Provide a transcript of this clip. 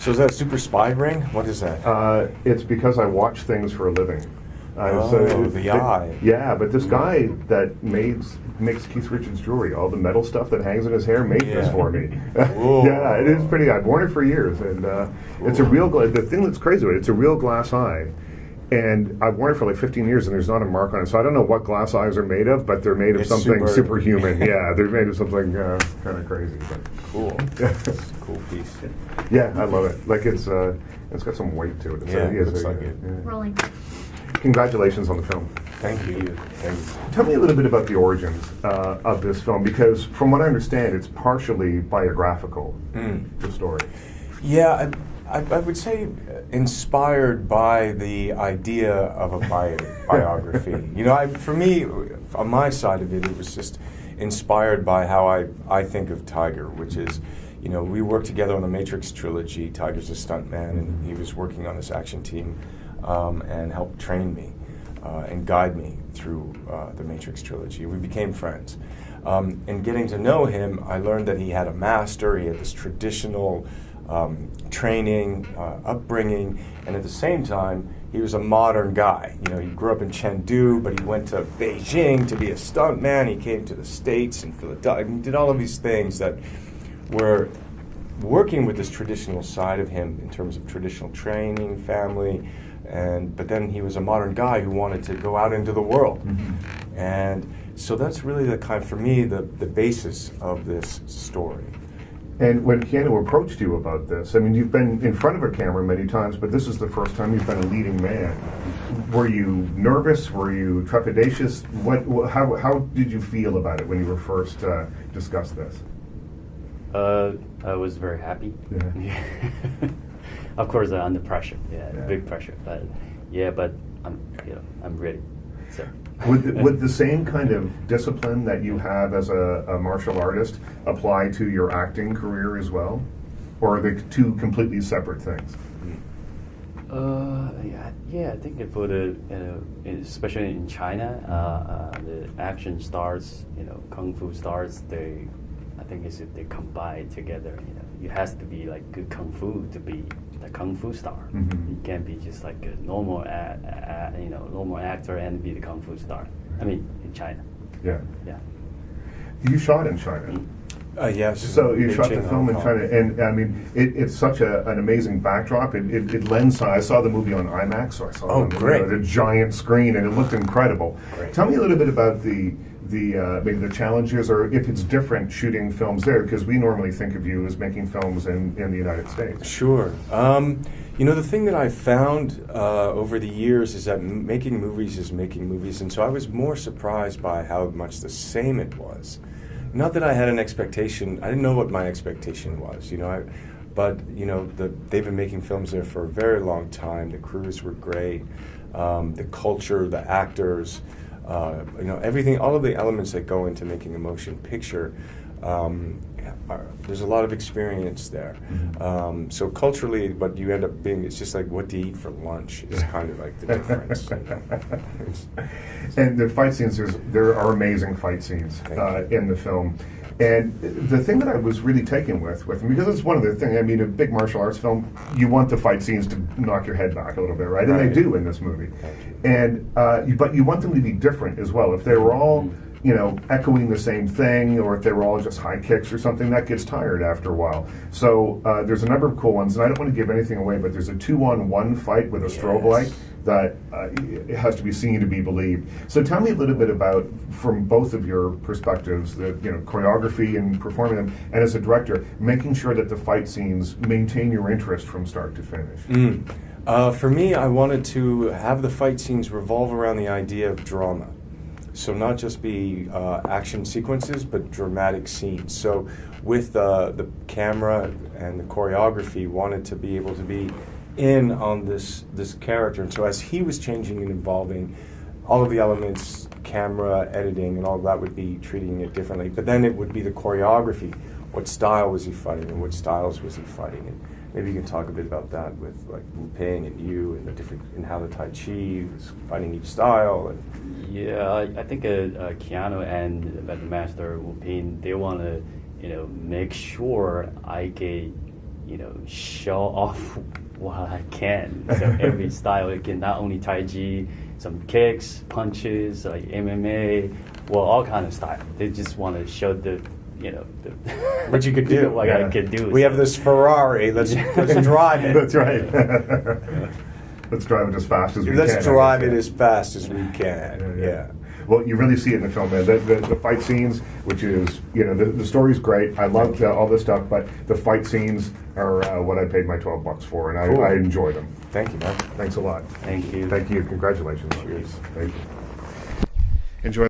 So is that super spy ring? What is that? It's because I watch things for a living. The eye. Yeah, but this guy that makes Keith Richards jewelry, all the metal stuff that hangs in his hair, made this for me. Yeah, it is pretty. I've worn it for years, and it's a real. The thing that's crazy about it, it's a real glass eye, and I've worn it for like 15 years, and there's not a mark on it. So I don't know what glass eyes are made of, but they're made of something superhuman. Yeah, they're made of something kind of crazy. But. Cool. It's a cool piece. Yeah, I love it. Like it's got some weight to it. It looks like it. Yeah. Rolling. Congratulations on the film. Thank you. Thanks. Tell me a little bit about the origins of this film, because from what I understand, it's partially biographical, the story. Yeah, I would say inspired by the idea of a biography. You know, for me, on my side of it, it was just inspired by how I think of Tiger, which is, you know, we worked together on the Matrix trilogy. Tiger's a stuntman, and he was working on this action team and helped train me and guide me through the Matrix trilogy. We became friends. And getting to know him, I learned that he had a master, he had this traditional training, upbringing, and at the same time, he was a modern guy. You know, he grew up in Chengdu, but he went to Beijing to be a stuntman. He came to the States and Philadelphia. He did all of these things that were working with this traditional side of him in terms of traditional training, family, but then he was a modern guy who wanted to go out into the world. And so that's really for me, the basis of this story. And when Keanu approached you about this, I mean, you've been in front of a camera many times, but this is the first time you've been a leading man. Were you nervous? Were you trepidatious? How did you feel about it when you were first discussed this? I was very happy. Yeah. Of course, under pressure. Yeah, big pressure. But I'm ready. So. Would the same kind of discipline that you have as a martial artist apply to your acting career as well, or are they two completely separate things? I think for the especially in China, the action stars, kung fu stars, I think they combine together. You has to be like good kung fu to be the kung fu star. You can't be just like a normal normal actor and be the kung fu star. I mean, in China. Yeah. Yeah. You shot in China. Yes. So you shot the film in China, and I mean, it's such an amazing backdrop. It lends. I saw the movie on IMAX, so I saw the giant screen, and it looked incredible. Great. Tell me a little bit about the maybe the challenges, or if it's different shooting films there, because we normally think of you as making films in the United States. Sure. The thing that I found over the years is that making movies is making movies, and so I was more surprised by how much the same it was. Not that I had an expectation. I didn't know what my expectation was, but they've been making films there for a very long time. The crews were great. The culture, the actors, everything, all of the elements that go into making a motion picture. There's a lot of experience there. So culturally, what you end up being, it's just like what to eat for lunch is kind of like the difference. And the fight scenes, there are amazing fight scenes in the film. And the thing that I was really taken with because it's one of the things, I mean, a big martial arts film, you want the fight scenes to knock your head back a little bit, right? And they do in this movie. And but you want them to be different as well. If they were all echoing the same thing, or if they were all just high kicks or something, that gets tired after a while. So there's a number of cool ones, and I don't want to give anything away, but there's a 2-on-1 fight with a strobe light that it has to be seen to be believed. So tell me a little bit about, from both of your perspectives, the choreography and performing them, and as a director, making sure that the fight scenes maintain your interest from start to finish. For me, I wanted to have the fight scenes revolve around the idea of drama. So not just be action sequences, but dramatic scenes. So with the camera and the choreography, wanted to be able to be in on this character. And so as he was changing and evolving, all of the elements, camera, editing, and all of that would be treating it differently. But then it would be the choreography. What style was he fighting, and what styles was he fighting? And maybe you can talk a bit about that with like Wu Ping and you, and the different, and how the Tai Chi was fighting each style. I think Keanu and the master Wu Ping, they want to, make sure I get, show off what I can. So every style, it can not only Tai Chi, some kicks, punches, like MMA, well, all kind of style. They just want to show the what you could do. What I could do. We have this Ferrari. Let's drive it. That's right. Let's drive it as fast as we can. Let's drive it as fast as we can. Yeah. Well, you really see it in the film, man. The fight scenes, which is, the story's great. I love all this stuff, but the fight scenes are what I paid my $12 for, and Cool. I enjoy them. Thank you, man. Thanks a lot. Thank you. Thank you. Congratulations. Cheers. Thank you. Enjoy.